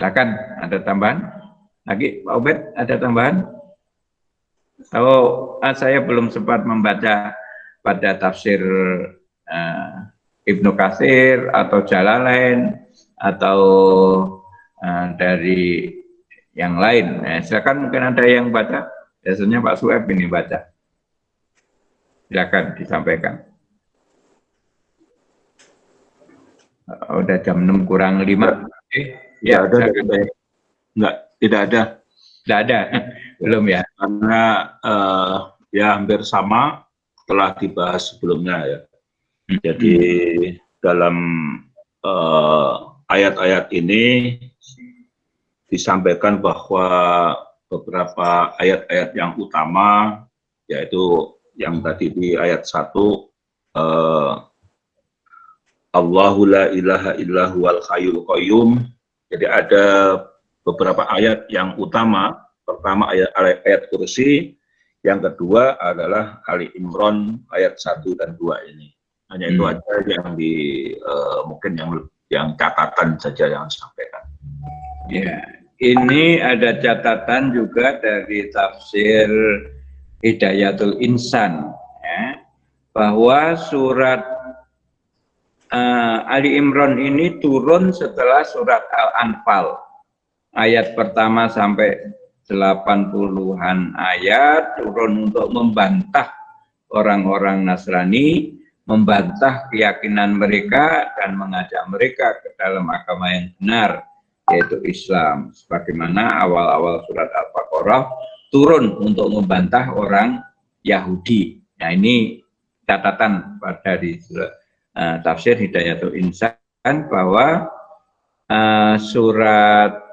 Silakan, ada tambahan? Lagi, Pak Ubed, ada tambahan? Kalau saya belum sempat membaca pada tafsir Ibnu Katsir atau Jalalain atau dari yang lain. Silakan, mungkin ada yang baca. Biasanya Pak Sueb ini baca. Silakan disampaikan. Udah jam 6 kurang 5. Ya, ada. Enggak, tidak ada. Tidak ada, belum ya? Karena ya hampir sama telah dibahas sebelumnya ya. Jadi dalam ayat-ayat ini disampaikan bahwa beberapa ayat-ayat yang utama, yaitu yang tadi di ayat 1, Allahu la ilaha illa huwal hayyul qayyum. Jadi ada beberapa ayat yang utama. Pertama ayat kursi, yang kedua adalah Ali Imran ayat 1 dan 2 ini. Hanya itu aja yang mungkin yang catatan saja yang disampaikan. Ya, ini ada catatan juga dari tafsir Hidayatul Insan, ya, bahwa surat Ali Imran ini turun setelah surat Al-Anfal. Ayat pertama sampai 80-an ayat turun untuk membantah orang-orang Nasrani, membantah keyakinan mereka dan mengajak mereka ke dalam agama yang benar, yaitu Islam. Sebagaimana awal-awal surat Al-Baqarah turun untuk membantah orang Yahudi. Nah, ini catatan dari tafsir Hidayatul Insan bahwa surat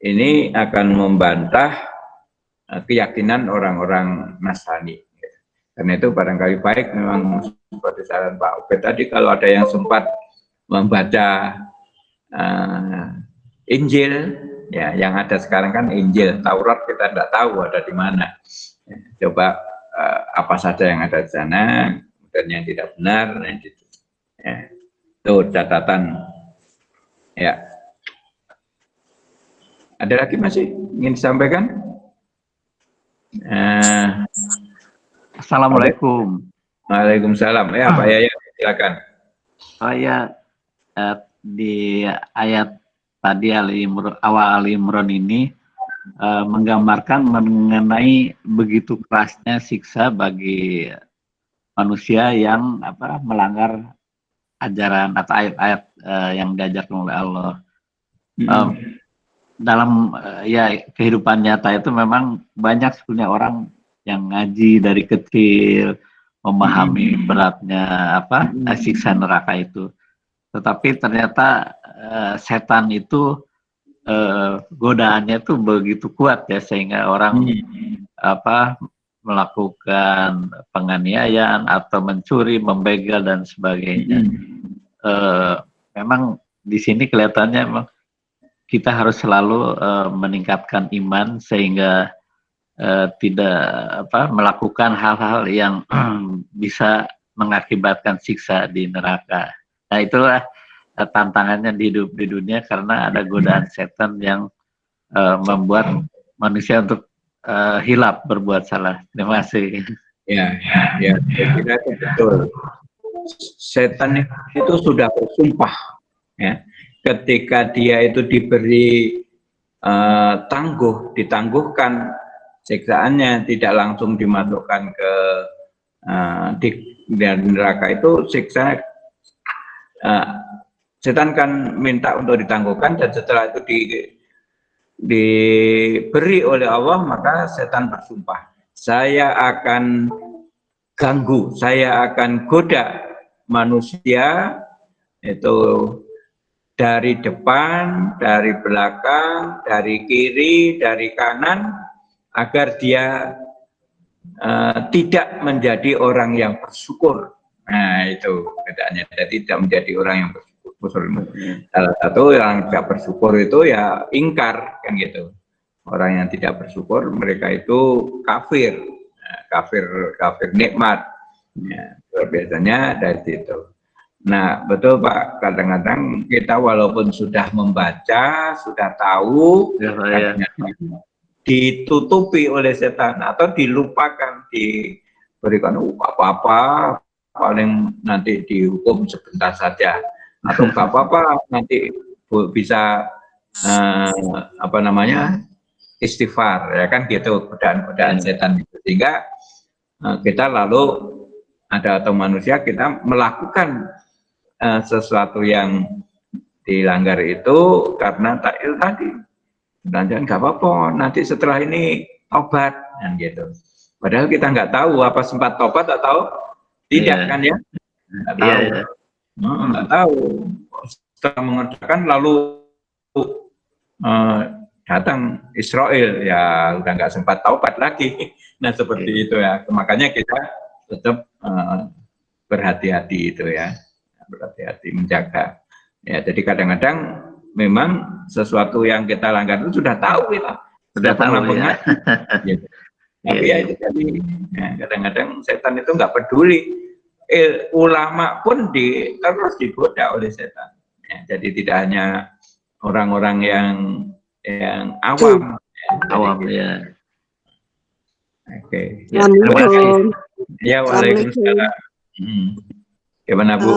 ini akan membantah keyakinan orang-orang Nasrani. Karena itu barangkali baik memang seperti saran Pak Ubed tadi, kalau ada yang sempat membaca Injil, ya yang ada sekarang kan Injil, Taurat kita tidak tahu ada di mana. Coba apa saja yang ada di sana, dan yang tidak benar, ya, itu catatan. Ya. Ada lagi masih ingin disampaikan? Assalamualaikum. Waalaikumsalam. Ya, Pak Yaya, silakan. Saya di ayat tadi awal Ali Imran ini menggambarkan mengenai begitu kerasnya siksa bagi manusia yang melanggar ajaran atau ayat-ayat yang diajarkan oleh Allah. Dalam kehidupan nyata itu memang banyak sebenarnya orang yang ngaji dari kecil, memahami beratnya siksa neraka itu. Tetapi ternyata setan itu godaannya itu begitu kuat ya, sehingga orang melakukan penganiayaan atau mencuri, membegal dan sebagainya. Memang di sini kelihatannya memang kita harus selalu meningkatkan iman sehingga tidak melakukan hal-hal yang bisa mengakibatkan siksa di neraka. Nah, itulah tantangannya di hidup di dunia, karena ada godaan setan yang membuat manusia untuk hilap berbuat salah. Terima kasih. Ya, saya kira itu betul. Setan itu sudah bersumpah, ya. Ketika dia itu diberi ditangguhkan siksaannya, tidak langsung dimasukkan ke di neraka itu, siksa setan kan minta untuk ditangguhkan, dan setelah itu diberi oleh Allah, maka setan bersumpah, saya akan ganggu, saya akan goda manusia itu dari depan, dari belakang, dari kiri, dari kanan, agar dia tidak menjadi orang yang bersyukur. Nah, itu bedanya, tidak menjadi orang yang bersyukur. Salah satu yang tidak bersyukur itu ya ingkar, kan gitu. Orang yang tidak bersyukur, mereka itu kafir, kafir nikmat. Ya, biasanya dari situ. Nah, betul Pak, kadang-kadang kita walaupun sudah membaca, sudah tahu, Ya, Pak, ya. kadang-kadang ditutupi oleh setan atau dilupakan, diberikan apa-apa, paling nanti dihukum sebentar saja, atau nggak apa-apa nanti bisa apa namanya, istighfar, ya kan gitu, godaan-godaan setan itu. Sehingga kita lalu ada atau manusia kita melakukan sesuatu yang dilanggar itu karena tail tadi. Dan nggak apa-apa, nanti setelah ini tobat, kan gitu. Padahal kita nggak tahu apa sempat tobat atau tidak, kan ya? Nggak tahu. Nggak tahu. Setelah mengerjakan lalu datang Israel, ya udah nggak sempat taubat lagi. Nah seperti itu ya. Makanya kita tetap berhati-hati itu ya. Berhati-hati menjaga. Ya, jadi kadang-kadang memang sesuatu yang kita langgar itu sudah tahu kita, sudah pernah mengaji. Ya. Tapi ya itu tadi, ya, kadang-kadang setan itu nggak peduli. Ulama pun terus digoda oleh setan. Ya, jadi tidak hanya orang-orang yang awam. Awam ya. Oke. Ya, terima kasih. Ya, waalaikumsalam. Gimana Bu?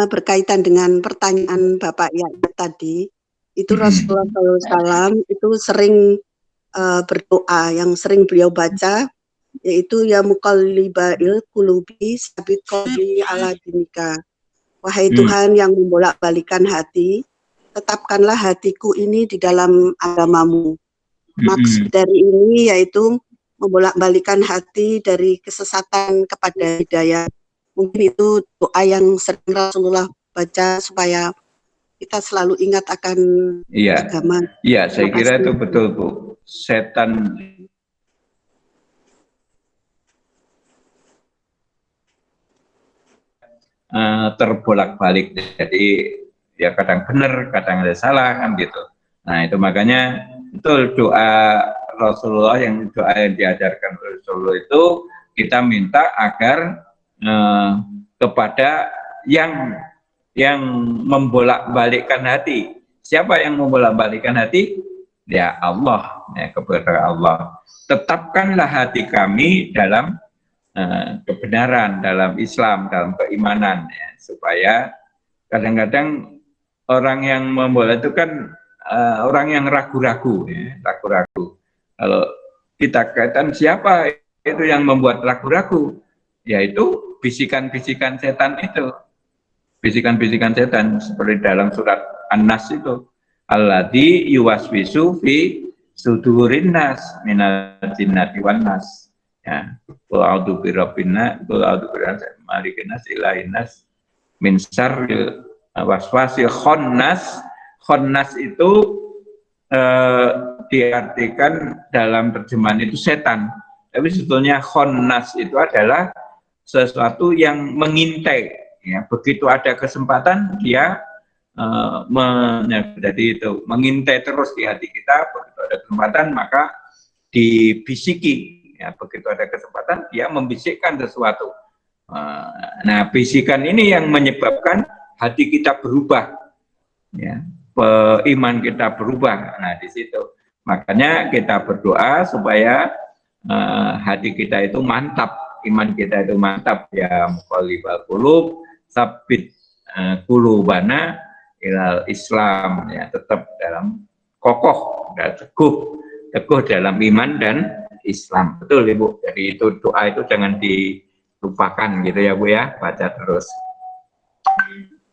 Berkaitan dengan pertanyaan Bapak Yahya tadi, itu Rasulullah SAW itu sering berdoa, yang sering beliau baca, yaitu ya muqallibal qulubi sabit qalbi ala dinika. Wahai Tuhan yang membolak-balikan hati, tetapkanlah hatiku ini di dalam agamamu. Maksud dari ini yaitu membolak-balikan hati dari kesesatan kepada hidayah. Mungkin itu doa yang sering Rasulullah baca supaya kita selalu ingat akan agama. Iya, saya kira itu betul Bu. Setan terbolak-balik, jadi ya kadang benar, kadang ada salah, kan gitu. Nah itu makanya betul doa Rasulullah, yang diajarkan Rasulullah itu kita minta agar kepada yang membolak-balikkan hati. Siapa yang membolak-balikkan hati? Ya Allah, ya, kepada Allah. Tetapkanlah hati kami dalam kebenaran, dalam Islam, dalam keimanan, ya, supaya kadang-kadang orang yang membolak itu kan orang yang ragu-ragu, ya, ragu-ragu. Kalau kita kaitan siapa itu yang membuat ragu-ragu, yaitu bisikan-bisikan setan itu. Bisikan-bisikan setan seperti dalam surat An-Nas itu. Alladzi yuwaswisu fi sudurin nas minal jinnati wan nas. Ya, qul a'udzu birabbin nas, qul a'udzu malikin nas, ilahin nas, min syarril waswasil khannas. Khannas itu diartikan dalam terjemahan itu setan. Tapi sebetulnya khannas itu adalah sesuatu yang mengintai, ya, begitu ada kesempatan dia jadi itu mengintai terus di hati kita, begitu ada kesempatan maka dibisiki, ya, begitu ada kesempatan dia membisikkan sesuatu. Nah bisikan ini yang menyebabkan hati kita berubah, ya, iman kita berubah. Nah di situ makanya kita berdoa supaya hati kita itu mantap, iman kita itu mantap, ya muqallibal qulub sabit qulubana ilal Islam, ya, tetap dalam kokoh dan teguh dalam iman dan Islam. Betul Ibu. Jadi itu doa itu jangan dilupakan gitu ya Bu ya, baca terus.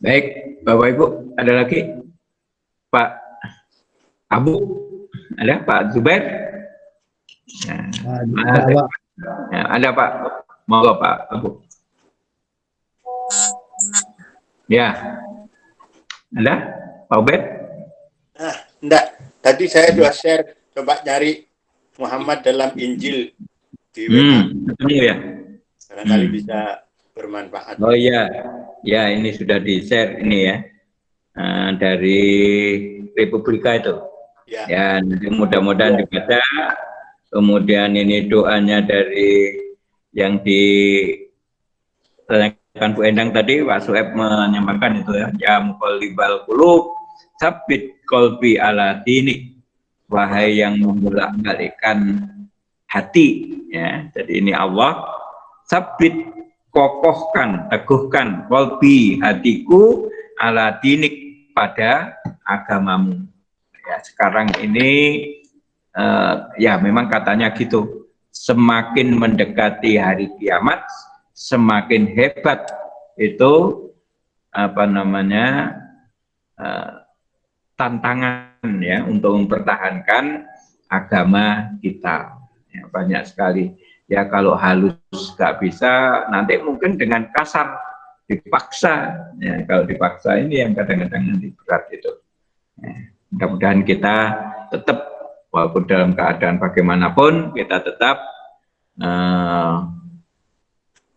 Baik Bapak Ibu, ada lagi Pak Abu, ada Pak Zubair, ada Pak, monggo Pak Abu. Ya, ada Pak Ubed? Enggak, tadi saya sudah share, coba nyari Muhammad dalam Injil di WA. Ya. Barangkali bisa bermanfaat. Oh iya, ya ini sudah di-share ini ya, dari Republika itu. Ya, mudah-mudahan dibaca. Kemudian ini doanya dari yang di kan Bu Endang tadi, Pak Sueb menyampaikan itu ya, ya muqallibal qulub, sabit qalbi ala dinik, wahai yang membolak-balikkan hati, ya. Jadi ini Allah, sabit, kokohkan, teguhkan qalbi, hatiku, ala dinik, pada agamamu. Ya, sekarang ini ya memang katanya gitu, semakin mendekati hari kiamat, semakin hebat itu apa namanya tantangan ya untuk mempertahankan agama kita. Ya, banyak sekali. Ya kalau halus nggak bisa, nanti mungkin dengan kasar, dipaksa. Ya, kalau dipaksa ini yang kadang-kadang nanti berat itu. Ya, mudah-mudahan kita tetap, walaupun dalam keadaan bagaimanapun, kita tetap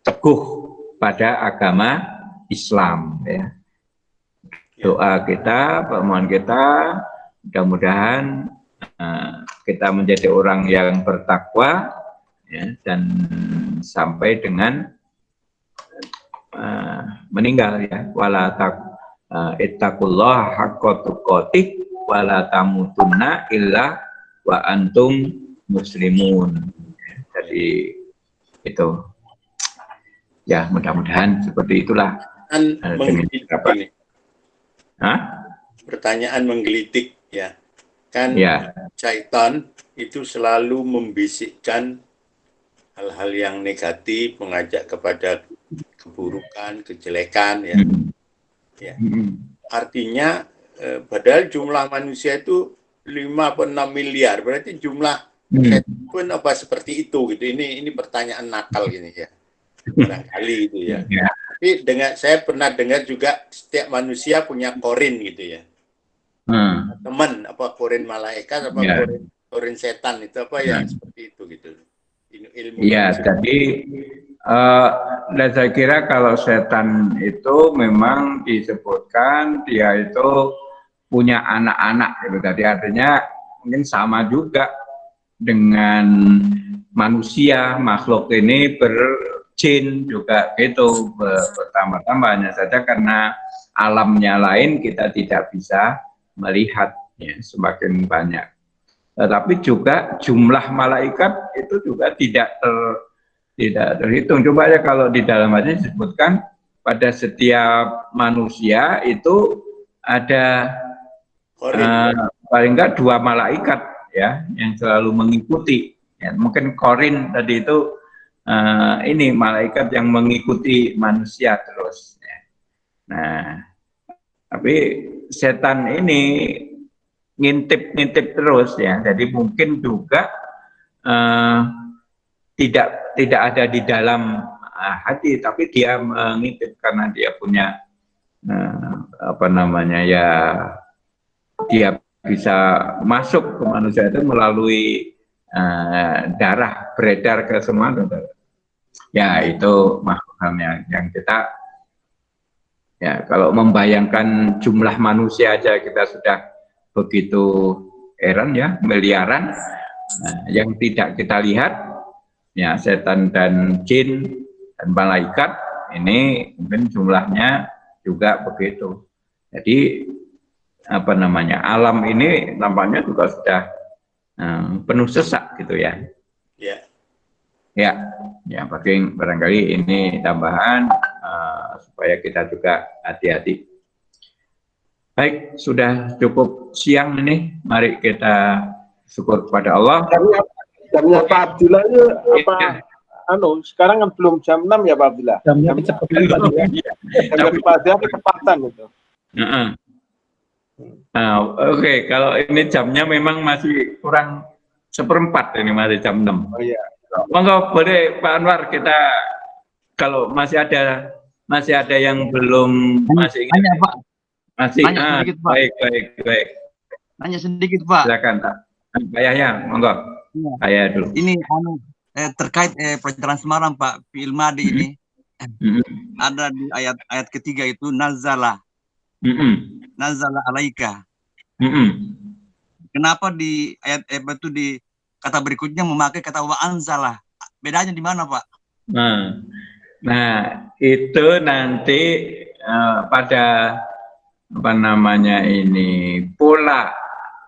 teguh pada agama Islam. Ya. Doa kita, permohonan kita, mudah-mudahan kita menjadi orang yang bertakwa, ya, dan sampai dengan meninggal, ya. Wala ittaqullah haqqa tuqatih wala tamutunna illa wa antum muslimun. Jadi itu, ya, mudah-mudahan seperti itulah. Pertanyaan menggelitik, ya. Kan ya. Syaitan itu selalu membisikkan hal-hal yang negatif, mengajak kepada keburukan, kejelekan, ya. Ya. Artinya padahal jumlah manusia itu 5-6 miliar, berarti jumlah setan pun apa seperti itu gitu. Ini pertanyaan nakal gini, ya. Barangkali itu, ya. Tapi saya pernah dengar juga setiap manusia punya korin gitu, ya. Teman, apa korin malaikat, apa korin setan, itu apa yang seperti itu gitu. Ilmu. Ya, jadi saya kira kalau setan itu memang disebutkan dia itu punya anak-anak gitu. Jadi artinya mungkin sama juga dengan manusia, makhluk ini berjin juga gitu, bertambah-tambahnya saja karena alamnya lain kita tidak bisa melihatnya semakin banyak. Tapi juga jumlah malaikat itu juga tidak terhitung. Coba ya kalau di dalam hadis disebutkan pada setiap manusia itu ada paling enggak 2 malaikat, ya, yang selalu mengikuti. Ya, mungkin korin tadi itu ini malaikat yang mengikuti manusia terus. Ya. Nah, tapi setan ini ngintip terus, ya. Jadi mungkin juga tidak ada di dalam hati, tapi dia mengintip karena dia punya apa namanya, ya, dia bisa masuk ke manusia itu melalui darah, beredar ke semua. Ya, itu makhluknya yang kita, ya, kalau membayangkan jumlah manusia aja kita sudah begitu heran, ya, miliaran. Yang tidak kita lihat, ya, setan dan jin dan malaikat ini mungkin jumlahnya juga begitu. Jadi apa namanya, alam ini nampaknya juga sudah penuh sesak gitu, ya. Ya, barangkali ini tambahan supaya kita juga hati-hati. Baik, sudah cukup siang ini, mari kita syukur kepada Allah. Jamnya Pak Abdillah itu apa? Sekarang kan belum jam 6 ya Pak Abdillah. Jamnya kecepatan ya. Jam Pak Abdillah kecepatan itu. Oke, kalau ini jamnya memang masih kurang 1/4 ini, masih jam 6. Oh iya. Monggo boleh Pak Anwar, kita kalau masih ada yang belum masih ingat. Nanya, Pak. Masih. Nanya sedikit, Pak. Baik. Nanya sedikit, Pak. Silakan, Pak. Pak Yahya, monggo. Saya dulu. Ini terkait pelajaran semalam, Pak, fi'il madi ini. Ada di ayat ketiga itu nazala. Nazala alaika. Kenapa di ayat itu di kata berikutnya memakai kata wa anzala? Bedanya di mana, Pak? Nah, itu nanti pada apa namanya ini pola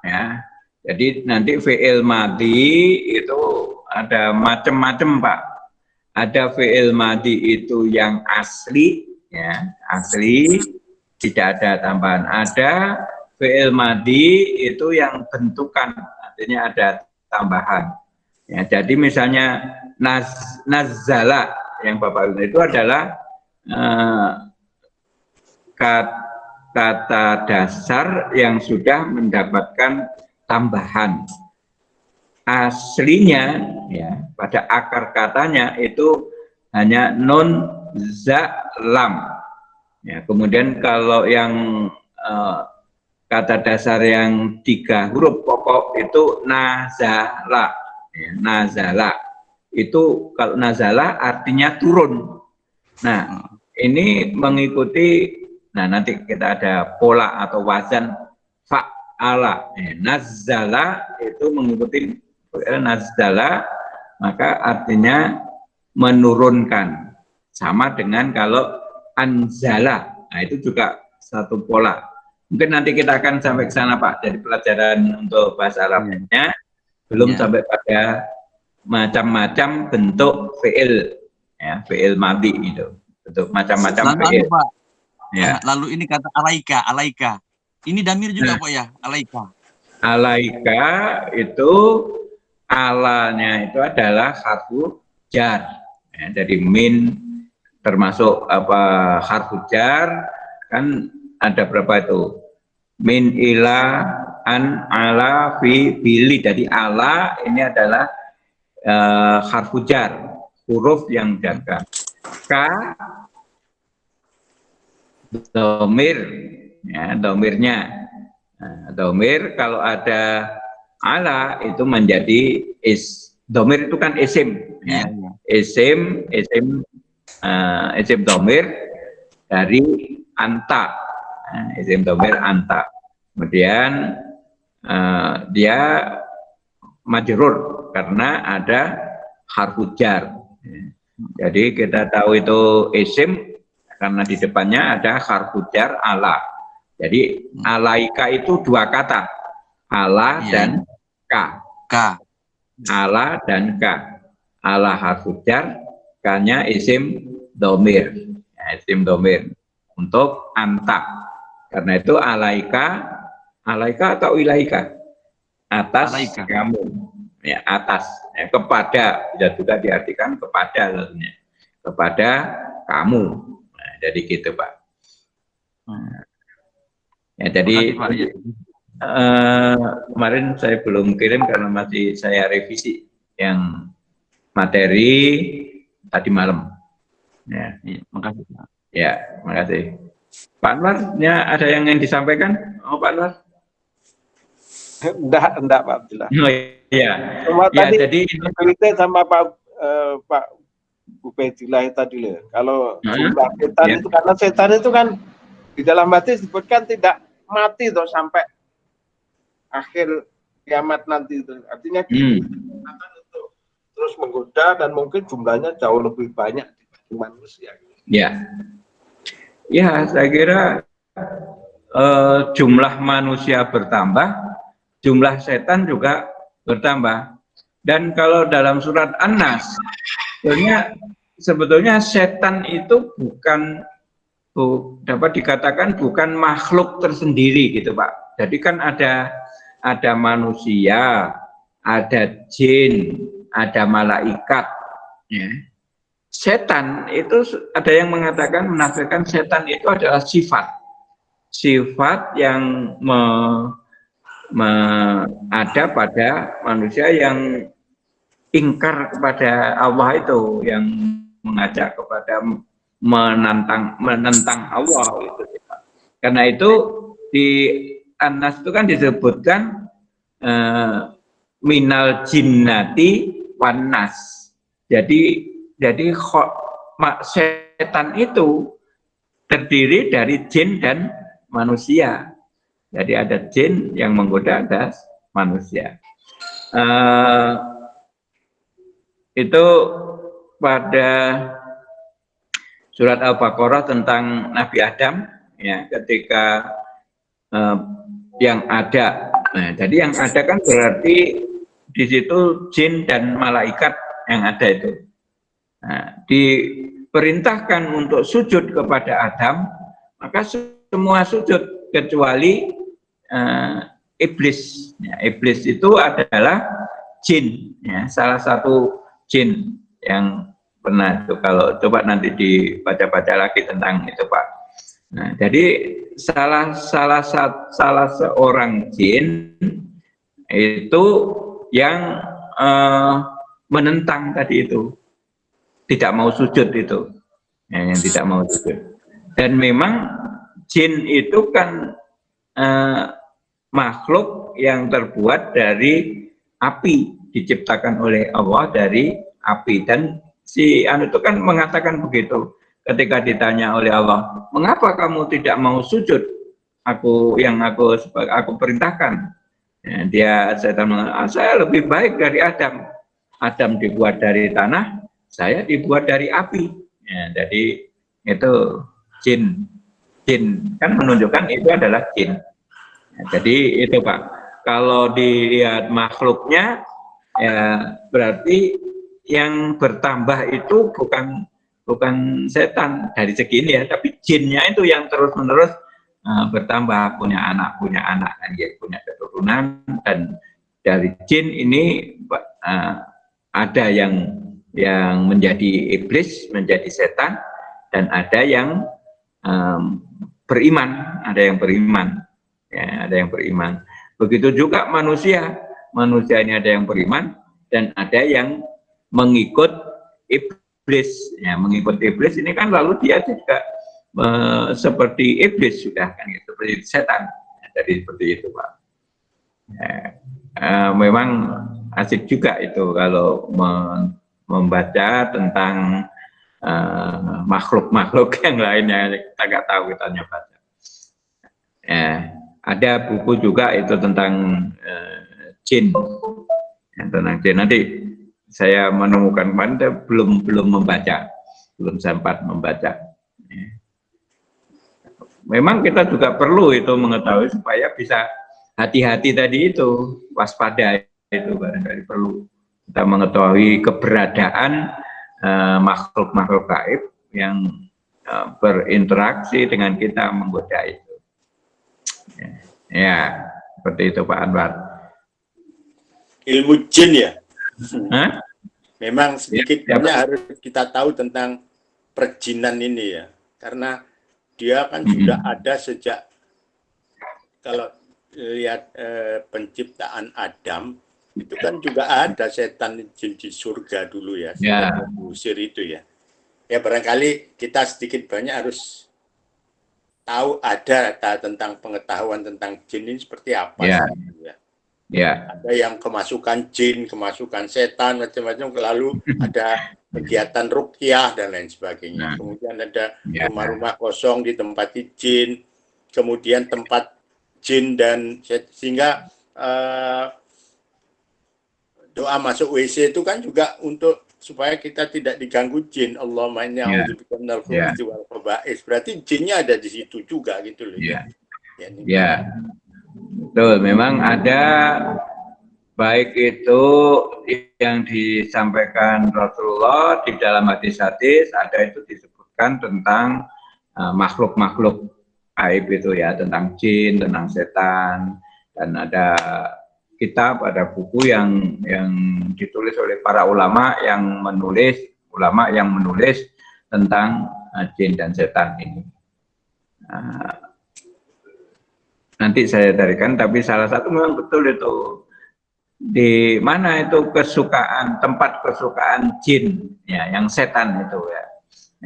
ya. Jadi nanti fi'il madhi itu ada macam-macam Pak. Ada fi'il madhi itu yang asli ya, asli tidak ada tambahan. Ada fi'il madhi itu yang bentukan, artinya ada tambahan. Ya, jadi misalnya nazzala yang Bapak bilang itu adalah kata dasar yang sudah mendapatkan tambahan. Aslinya ya pada akar katanya itu hanya nun za lam. Ya, kemudian kalau yang kata dasar yang 3 huruf pokok itu nazala. Ya, nazala. Itu kalau nazala artinya turun. Nah, ini mengikuti, nah nanti kita ada pola atau wazan fa'ala. Nazzala itu mengikuti nazzala, maka artinya menurunkan. Sama dengan kalau anzala. Nah, itu juga satu pola. Mungkin nanti kita akan sampai ke sana Pak. Jadi pelajaran untuk bahasa Arabnya belum sampai pada macam-macam bentuk fi'il. Ya, fi'il madhi itu. Bentuk macam-macam fi'il. Pak. Ya. Lalu ini kata alaika. Ini damir juga Pak ya, alaika. Alaika itu alanya itu adalah harfu jar. Ya, jadi min termasuk apa harfu jar kan ada berapa itu? Min ila an ala fi bili. Jadi ala ini adalah harfu jar, huruf yang jaga. Ka domir, ya, domirnya. Nah, domir kalau ada ala itu menjadi domir itu kan isim, ya. Isim domir dari anta, isim domir anta. Kemudian dia majrur karena ada harfu jar. Jadi kita tahu itu isim karena di depannya ada harfu jar ala. Jadi alaika itu 2 kata, ala dan ka. Ala dan ka. Ala harfu jar, ka-nya isim domir. Ya, isim domir untuk anta. Karena itu alaika atau ilaika? Atas alaika. Kamu. Ya, atas. Ya, kepada, bisa juga diartikan kepada maksudnya. Kepada kamu. Nah, jadi gitu Pak. Ya, jadi kemarin saya belum kirim karena masih saya revisi yang materi tadi malam. Ya, makasih. Ya, makasih. Pak Anwarnya ada yang ingin disampaikan? Oh, Pak Anwar? Enggak Pak Abdillah. Oh, iya. Cuma ya, tadi jadi sama Pak Ubedillah tadi loh. Kalau jumlah setan itu karena setan itu kan di dalam hadis disebutkan tidak mati toh sampai akhir kiamat nanti itu. Artinya itu terus menggoda dan mungkin jumlahnya jauh lebih banyak dibanding manusia. Ya. Ya, saya kira jumlah manusia bertambah, jumlah setan juga bertambah. Dan kalau dalam surat An-Nas, sebetulnya setan itu dapat dikatakan bukan makhluk tersendiri gitu Pak. Jadi kan ada manusia, ada jin, ada malaikat. Ya. Setan itu ada yang mengatakan menafsirkan setan itu adalah sifat yang ada pada manusia yang ingkar kepada Allah itu, yang mengajak kepada menentang Allah itu. Karena itu di An-Nas itu kan disebutkan minal jinnati wan nas. Jadi setan itu terdiri dari jin dan manusia. Jadi ada jin yang menggoda, ada manusia. Itu pada surat Al-Baqarah tentang Nabi Adam, ya, ketika yang ada. Nah, jadi yang ada kan berarti di situ jin dan malaikat yang ada itu. Nah, diperintahkan untuk sujud kepada Adam, maka semua sujud kecuali iblis. Ya, iblis itu adalah jin, ya, salah satu jin yang pernah itu. Kalau coba nanti dibaca-baca lagi tentang itu, Pak. Nah, jadi salah seorang jin itu yang menentang tadi itu, tidak mau sujud itu, ya, yang tidak mau sujud. Dan memang jin itu kan makhluk yang terbuat dari api, diciptakan oleh Allah dari api. Dan si anu itu kan mengatakan begitu. Ketika ditanya oleh Allah, mengapa kamu tidak mau sujud? Aku perintahkan. Ya, setan mengatakan, saya lebih baik dari Adam. Adam dibuat dari tanah, saya dibuat dari api. Ya, jadi itu jin kan menunjukkan itu adalah jin. Ya, jadi itu Pak. Kalau dilihat makhluknya, ya berarti yang bertambah itu bukan setan dari segi ini ya, tapi jinnya itu yang terus-menerus bertambah, punya anak kan, ya, punya keturunan. Dan dari jin ini ada yang menjadi iblis, menjadi setan, dan ada yang beriman, ya, ada yang beriman. Begitu juga manusia ini ada yang beriman dan ada yang mengikut iblis. Ya, mengikut iblis ini kan lalu dia juga seperti iblis sudah kan, seperti setan. Ya, jadi seperti itu Pak. Ya, memang asik juga itu kalau membaca tentang makhluk-makhluk yang lainnya kita nggak tahu, kita baca. Ya, ada buku juga itu tentang jin, tentang jin. Nanti saya menemukan kemarin, belum membaca, belum sempat membaca. Memang kita juga perlu itu mengetahui supaya bisa hati-hati tadi itu, waspada itu, barangkali perlu kita mengetahui keberadaan makhluk-makhluk gaib yang berinteraksi dengan kita, menggoda itu. Ya, seperti itu Pak Anwar. Ilmu jin ya? Hah? Memang sedikit banyak harus kita tahu tentang perjinan ini ya, karena dia kan sudah ada sejak, kalau lihat penciptaan Adam itu kan juga ada setan jin di surga dulu ya, diusir itu ya. Ya barangkali kita sedikit banyak harus tahu ada tentang pengetahuan tentang jin ini seperti apa sih ya. Ya. Ada yang kemasukan jin, kemasukan setan, macam-macam, lalu ada kegiatan ruqyah dan lain sebagainya. Kemudian ada rumah-rumah kosong ditempati jin, kemudian tempat jin, dan sehingga doa masuk WC itu kan juga untuk supaya kita tidak diganggu jin. Allahumma inni a'udzubika minal khubuthi wal khaba'is. Berarti jinnya ada di situ juga gitu loh. Ya. Betul, memang ada, baik itu yang disampaikan Rasulullah di dalam hadis-hadis, ada itu disebutkan tentang makhluk-makhluk gaib itu ya, tentang jin, tentang setan. Dan ada kitab, ada buku yang ditulis oleh para ulama yang menulis tentang jin dan setan ini. Nanti saya tarikan, tapi salah satu memang betul itu, di mana itu tempat kesukaan jin ya, yang setan itu ya.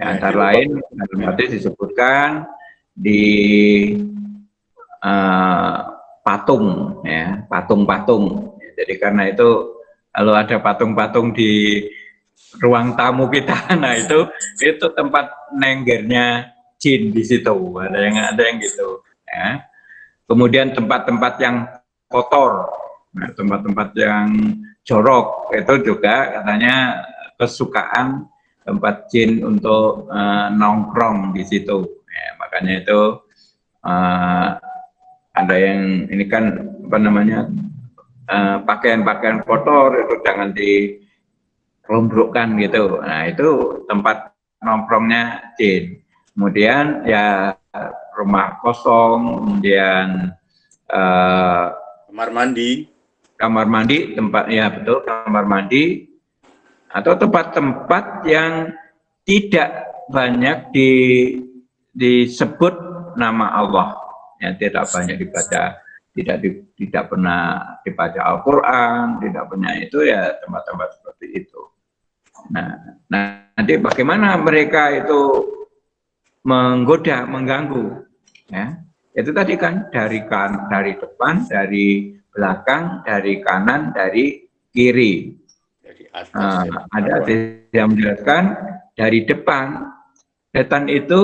Antara lain hadis disebutkan di patung ya, patung-patung. Jadi karena itu kalau ada patung-patung di ruang tamu kita, nah itu tempat nenggernya jin di situ, ada yang gitu ya. Kemudian tempat-tempat yang kotor, tempat-tempat yang jorok, itu juga katanya kesukaan tempat jin untuk nongkrong di situ. Ya, makanya itu ada yang ini kan apa namanya pakaian-pakaian kotor itu jangan dirombrokkan gitu. Nah itu tempat nongkrongnya jin. Kemudian ya rumah kosong, kemudian kamar mandi tempat ya betul kamar mandi atau tempat-tempat yang tidak banyak disebut nama Allah, yang tidak banyak dibaca, tidak pernah dibaca Al-Quran, tidak pernah itu ya tempat-tempat seperti itu. Nah, nanti bagaimana mereka itu menggoda, mengganggu, ya? Itu tadi kan dari depan, dari belakang, dari kanan, dari kiri. Ada yang menjelaskan dari depan, setan itu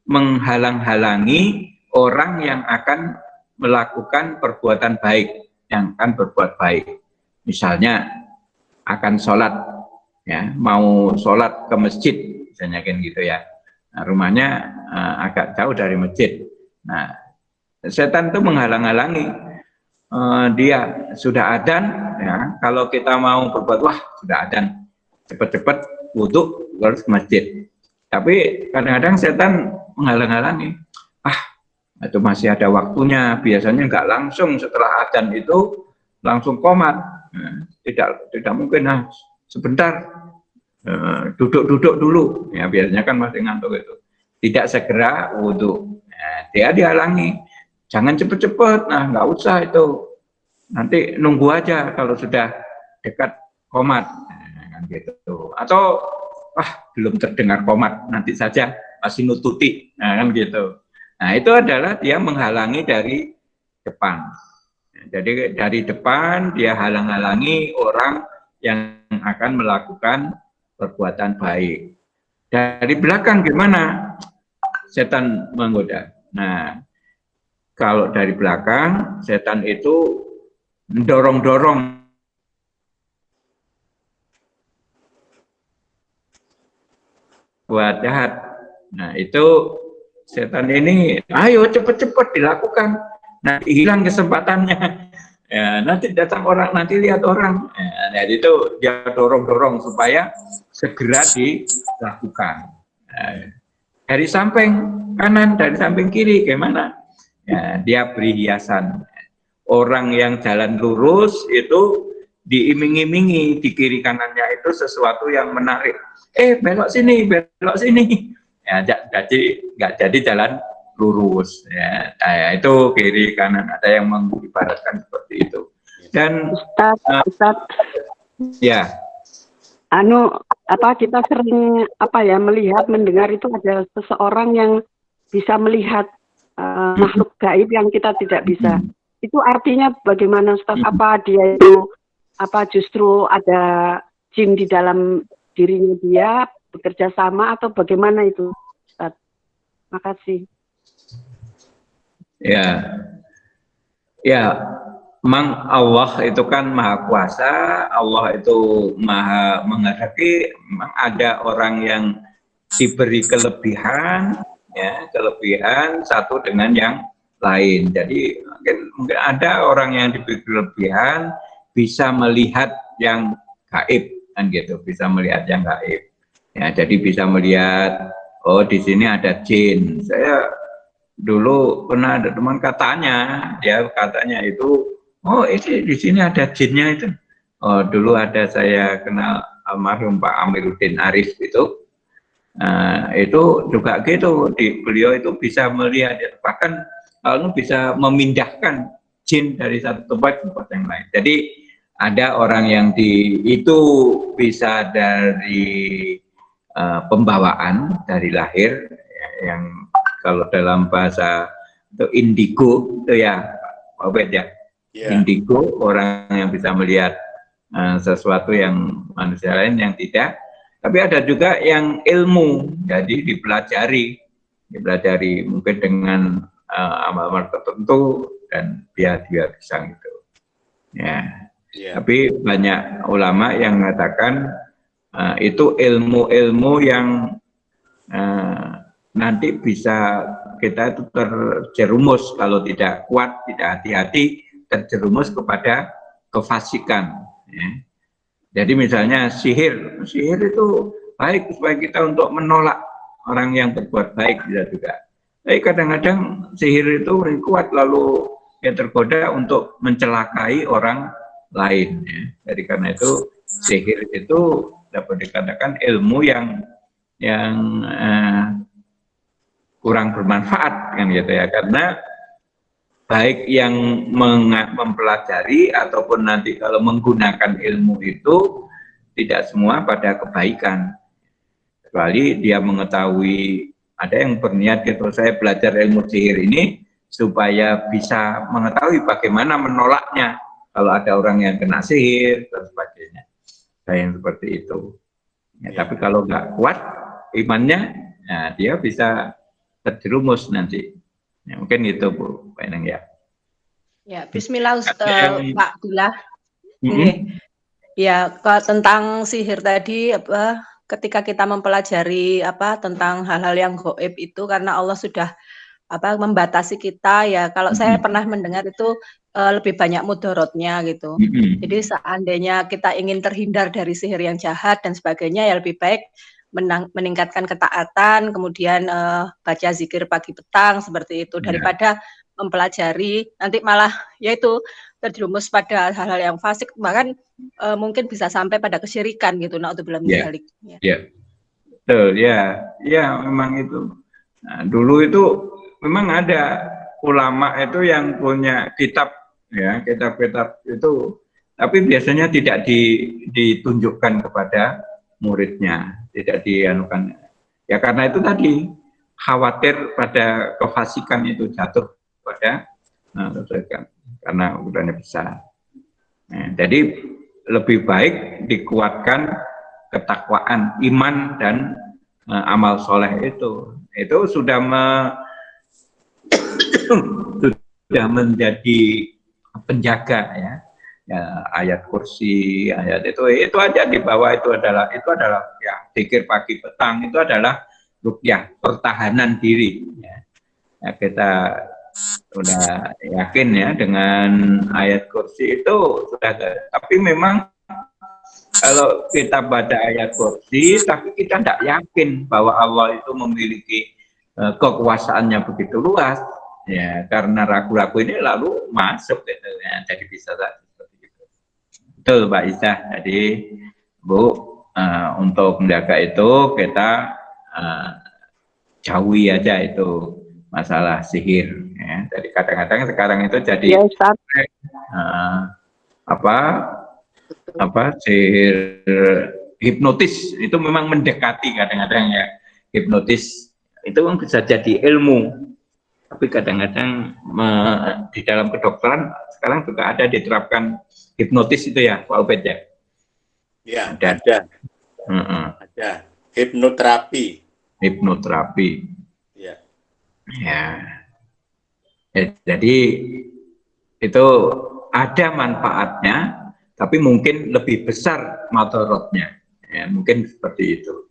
menghalang-halangi orang yang akan melakukan perbuatan baik, yang akan berbuat baik. Misalnya akan sholat, ya, mau sholat ke masjid, misalnya kan gitu ya. Nah, rumahnya agak jauh dari masjid. Nah, setan itu menghalang-halangi. Dia sudah adzan, ya. Kalau kita mau berbuat, wah sudah adzan, cepat-cepat wudhu harus ke masjid. Tapi kadang-kadang setan menghalang-halangi. Itu masih ada waktunya. Biasanya nggak langsung setelah adzan itu langsung qomat. Tidak mungkin. Sebentar duduk dulu. Ya biasanya kan masih ngantuk itu. Tidak segera wudhu. Dia dihalangi. Jangan cepet-cepet, nggak usah itu. Nanti nunggu aja kalau sudah dekat qomat, kan gitu. Atau, belum terdengar qomat, nanti saja masih nututi, kan gitu. Nah itu adalah dia menghalangi dari depan. Jadi dari depan dia halang-halangi orang yang akan melakukan perbuatan baik. Dari belakang gimana? Setan menggoda. Nah, kalau dari belakang, setan itu mendorong-dorong buat jahat. Nah, itu setan ini, ayo cepet-cepet dilakukan. Nanti hilang kesempatannya. Ya, nanti datang orang, nanti lihat orang. Nah, itu dia dorong-dorong supaya segera dilakukan. Nah, dari samping kanan, dari samping kiri, gimana? Ya, dia beri hiasan. Orang yang jalan lurus itu diiming-imingi di kiri kanannya itu sesuatu yang menarik. Belok sini, belok sini. Ya, jadi nggak jadi jalan lurus. Ya, itu kiri kanan. Ada yang mengibaratkan seperti itu. Dan Ustaz. Ya. Kita sering melihat, mendengar itu ada seseorang yang bisa melihat makhluk gaib yang kita tidak bisa. Itu artinya bagaimana, Ustaz? Apa dia itu justru ada jin di dalam dirinya dia bekerja sama atau bagaimana itu, Ustaz? Makasih. Ya, memang Allah itu kan maha kuasa, Allah itu maha menghendaki. Memang ada orang yang diberi kelebihan, ya, kelebihan satu dengan yang lain. Jadi mungkin ada orang yang diberi kelebihan bisa melihat yang gaib, kan gitu, bisa melihat yang gaib. Ya, jadi bisa melihat, oh di sini ada jin. Saya dulu pernah ada teman katanya itu, oh ini di sini ada jinnya itu. Oh dulu ada, saya kenal almarhum Pak Amiruddin Arif itu juga gitu. Beliau itu bisa melihat, bahkan bisa memindahkan jin dari satu tempat ke tempat yang lain. Jadi ada orang yang itu bisa dari pembawaan dari lahir, yang kalau dalam bahasa itu indigo itu ya, Obed ya. Indigo, orang yang bisa melihat sesuatu yang manusia lain yang tidak. Tapi ada juga yang ilmu, jadi dipelajari mungkin dengan amal-amal tertentu dan dia bisa gitu. Ya. Tapi banyak ulama yang mengatakan itu ilmu-ilmu yang nanti bisa kita itu terjerumus kalau tidak kuat, tidak hati-hati, terjerumus kepada kefasikan. Ya. Jadi misalnya sihir itu baik supaya kita untuk menolak orang yang berbuat baik juga. Tapi kadang-kadang sihir itu kuat lalu ya tergoda untuk mencelakai orang lain. Ya. Jadi karena itu sihir itu dapat dikatakan ilmu yang kurang bermanfaat kan gitu ya, karena baik yang mempelajari ataupun nanti kalau menggunakan ilmu itu tidak semua pada kebaikan, kecuali dia mengetahui, ada yang berniat gitu, saya belajar ilmu sihir ini supaya bisa mengetahui bagaimana menolaknya kalau ada orang yang kena sihir dan sebagainya, yang seperti itu ya. Tapi kalau nggak kuat imannya, nah dia bisa terjerumus nanti. Ya, mungkin itu Bu Pak Eneng ya. Ya, Bismillah Pak Billah. Ya, tentang sihir tadi ketika kita mempelajari tentang hal-hal yang gaib itu karena Allah sudah membatasi kita ya. Kalau saya pernah mendengar itu lebih banyak mudorotnya gitu. Jadi seandainya kita ingin terhindar dari sihir yang jahat dan sebagainya ya lebih baik meningkatkan ketaatan, kemudian baca zikir pagi petang seperti itu daripada mempelajari nanti malah yaitu terjerumus pada hal-hal yang fasik, bahkan mungkin bisa sampai pada kesyirikan gitu. Naudzubillah min dzalik. Ya, betul ya, memang itu. Nah, dulu itu memang ada ulama itu yang punya kitab ya, kitab-kitab itu, tapi biasanya tidak ditunjukkan kepada muridnya, tidak dianukan ya, karena itu tadi khawatir pada kefasikan itu jatuh pada karena ukurannya besar. Nah, jadi lebih baik dikuatkan ketakwaan, iman dan amal soleh itu sudah sudah menjadi penjaga ya. Ya, ayat kursi, ayat itu aja di bawah itu adalah ya zikir pagi petang itu adalah ruqyah, pertahanan diri ya. Ya, kita sudah yakin ya dengan ayat kursi itu sudah, tapi memang kalau kita baca ayat kursi tapi kita tidak yakin bahwa Allah itu memiliki kekuasaannya begitu luas ya, karena ragu-ragu ini lalu masuk gitu ya, jadi bisa saja. Betul Pak Isa, jadi Bu untuk menjaga itu kita jauhi aja itu masalah sihir ya. Jadi kadang-kadang sekarang itu jadi sihir hipnotis itu memang mendekati kadang-kadang ya, hipnotis itu kan bisa jadi ilmu, tapi kadang-kadang di dalam kedokteran sekarang juga ada diterapkan hipnotis itu ya Pak Ubed ya? Ya, ada. Ada. Hipnoterapi. Ya. Ya. Jadi itu ada manfaatnya, tapi mungkin lebih besar madorotnya. Ya, mungkin seperti itu.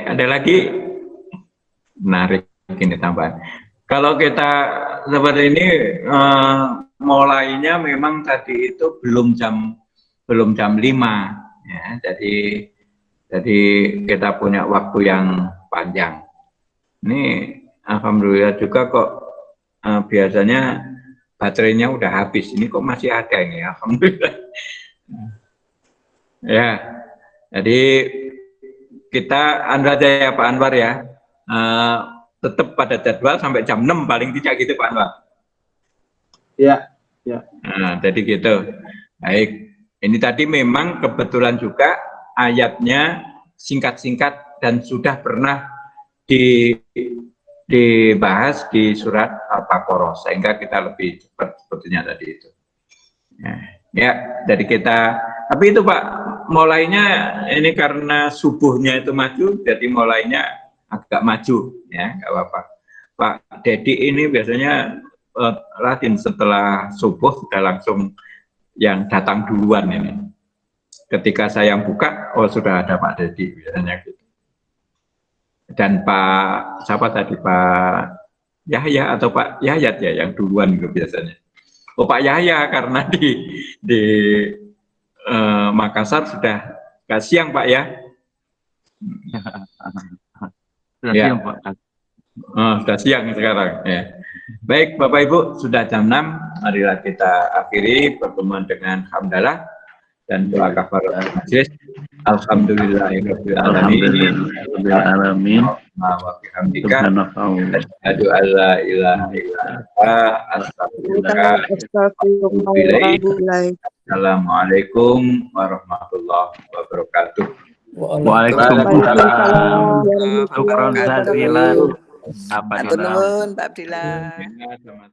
Ada lagi menarik ini tambahan. Kalau kita seperti ini mulainya memang tadi itu belum jam 5 ya, jadi kita punya waktu yang panjang. Ini alhamdulillah juga kok biasanya baterainya udah habis, ini kok masih ada ini, alhamdulillah. Ya, jadi kita aja ya Pak Anwar ya. Tetap pada jadwal sampai jam 6 paling tidak gitu Pak Anwar. Ya. Nah, jadi gitu. Baik, ini tadi memang kebetulan juga ayatnya singkat-singkat dan sudah pernah dibahas di surat Al-Baqarah, sehingga kita lebih cepat sebetulnya tadi itu. Ya, jadi kita, tapi itu Pak, mulainya ini karena subuhnya itu maju, jadi mulainya agak maju ya, nggak apa-apa. Pak Dedi ini biasanya Radin setelah subuh sudah langsung yang datang duluan ini. ketika saya buka, oh sudah ada Pak Dedi biasanya gitu. Dan Pak siapa tadi, Pak Yahya atau Pak Yayat ya yang duluan gitu biasanya. Oh Pak Yahya, karena di Makassar sudah siang Pak ya. Sudah Ya. siang Pak. Sudah siang sekarang. Ya. Baik Bapak Ibu, sudah jam 6. Marilah kita akhiri pertemuan dengan hamdalah dan doa kafaratul majelis. Alhamdulillahirabbil alamin. Alamin. Wa bihamdika asyhadu an la ilaha illa anta astaghfiruka wa atubu ilaik. Assalamualaikum warahmatullahi wabarakatuh. Waalaikumsalam. Syukron jazilan. Apa Matur nuwun Pak Abdillah. Ya, selamat.